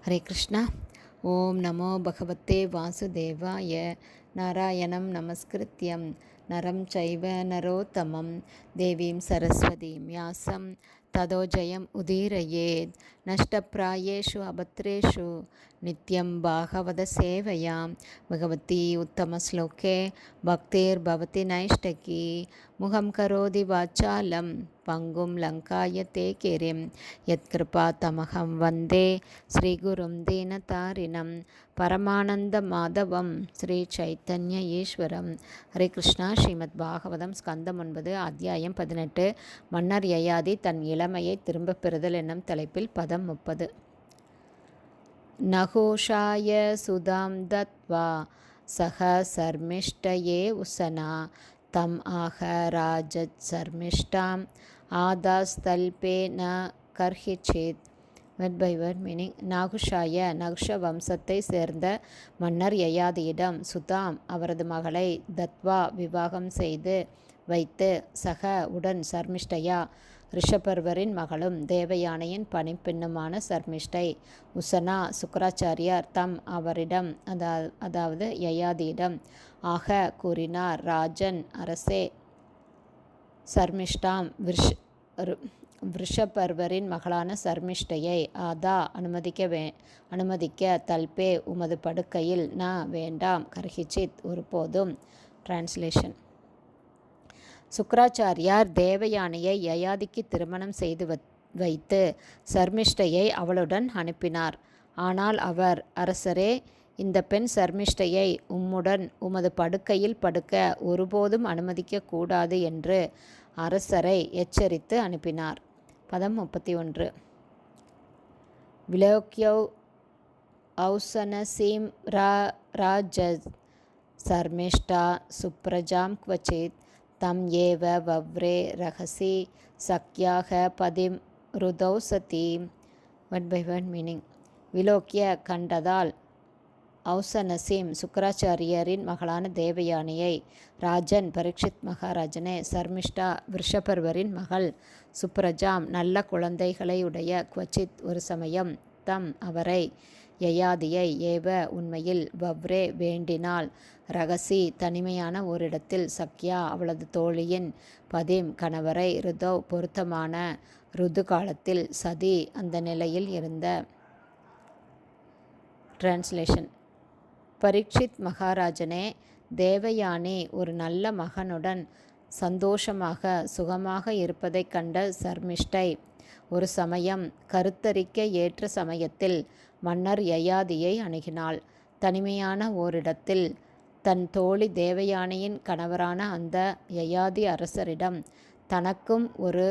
ஹரே கிருஷ்ணா. ஓம் நமோ பகவத்தே வாசுதேவாய. நாராயணம் நமஸ்கிருத்யம் நரம் சைவ நரோத்தமம் தேவீம் சரஸ்வதீம் வியாசம் ததோ ஜெயம் உதீரயேத். நஷ்டப்ராயேஷு அபத்ரேஷு நித்யம் பாகவத சேவையாம் பகவதி உத்தமஸ்லோகே பக்திர்பவதி நைஷ்டகி. முகம் கரோதி வாச்சாலம் பங்கும் லங்காயத்தே கிரிம் யத்கிருபா தமகம் வந்தே ஸ்ரீகுரும் தீனதாரிணம் பரமானந்த மாதவம் ஸ்ரீ சைத்தன்ய ஈஸ்வரம். ஹரே கிருஷ்ணா. ஸ்ரீமத் பாகவதம் ஸ்கந்தம் 9 அத்தியாயம் 18. மன்னர் யயாதி தன் இளமையை திரும்பப் பெறுதல் என்னும் தலைப்பில் பதம் 30. நகோஷாய சுதாம் தத்வா சக சர்மிஷ்டயே உசனா தம் ஆக ராஜத் சர்மிஷ்டாம் ஆதாஸ்தல்பே ந கர்ஹிச்சித். Word by word meaning. நாகுஷாய நகுஷ வம்சத்தை சேர்ந்த மன்னர் யயாதியிடம் சுதாம் அவரது மகளை தத்வா விவாகம் செய்து வைத்து சக உடன் சர்மிஷ்டையா ரிஷபர்வரின் மகளும் தேவயானையின் பணிப்பெண்ணுமான சர்மிஷ்டை உசனா சுக்கராச்சாரியார் தம் அவரிடம் அதாவது யயாதியிடம் ஆக கூறினார். ராஜன் அரசே சர்மிஷ்டாம் விருஷபர்வரின் மகளான சர்மிஷ்டையை ஆதா அனுமதிக்க தல்பே உமது படுக்கையில் ந வேண்டாம் கர்ஹிச்சித் ஒருபோதும். டிரான்ஸ்லேஷன். சுக்கராச்சாரியார் தேவயானையை யயாதிக்கு திருமணம் செய்து வைத்து சர்மிஷ்டையை அவளுடன் அனுப்பினார். ஆனால் அவர், அரசரே, இந்த பெண் சர்மிஷ்டையை உம்முடன் உமது படுக்கையில் படுக்க ஒருபோதும் அனுமதிக்க கூடாது என்று அரசரை எச்சரித்து அனுப்பினார். பதம் 31. விலோக்யௌ ஔசனசீம் ராஜத் சர்மிஷ்டா சுப்ரஜாம் க்வச்சித் தம் ஏவ வவ்ரே ரகசி சக்யாக பதிம் ருதௌசதி. Word by word meaning. விலோக்கிய கண்டதால் ஔசனசீம் சுக்கராச்சாரியரின் மகளான தேவயானையை, ராஜன் பரீட்சித் மகாராஜனே, சர்மிஷ்டா விருஷபர்வரின் மகள், சுப்ரஜாம் நல்ல குழந்தைகளையுடைய, குவச்சித் ஒரு சமயம், தம் அவரை, யயாதியை ஏவ உண்மையில், வவ்ரே வேண்டினால், ரகசி தனிமையான ஓரிடத்தில், சக்யா அவளது தோழியின், பதிம் கணவரை, ருதௌ பொருத்தமான ருது காலத்தில், சதி அந்த நிலையில் இருந்த. டிரான்ஸ்லேஷன். பரீட்சித் மகாராஜனே, தேவயானி ஒரு நல்ல மகனுடன் சந்தோஷமாக சுகமாக இருப்பதைக் கண்ட சர்மிஷ்டை ஒரு சமயம் கருத்தரிக்க ஏற்ற சமயத்தில் மன்னர் யயாதியை அணுகினாள். தனிமையான ஓரிடத்தில் தன் தோழி தேவயானியின் கணவரான அந்த யயாதி அரசரிடம் தனக்கும் ஒரு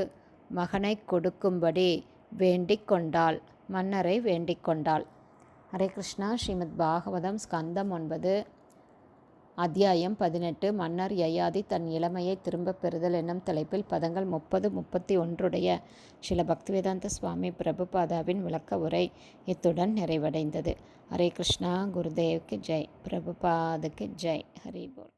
மகனை கொடுக்கும்படி வேண்டிக் கொண்டாள். மன்னரை வேண்டிக் கொண்டாள். ஹரே கிருஷ்ணா. ஸ்ரீமத் பாகவதம் ஸ்கந்தம் 9 அத்தியாயம் 18. மன்னர் யயாதி தன் இளமையை திரும்பப் பெறுதல் என்னும் தலைப்பில் பதங்கள் 30, 31 ஸ்ரீல பக்திவேதாந்த சுவாமி பிரபுபாதாவின் விளக்க உரை இத்துடன் நிறைவடைந்தது. ஹரே கிருஷ்ணா. குருதேவ்க்கு ஜெய். பிரபுபாதுக்கு ஜெய். ஹரி போல்.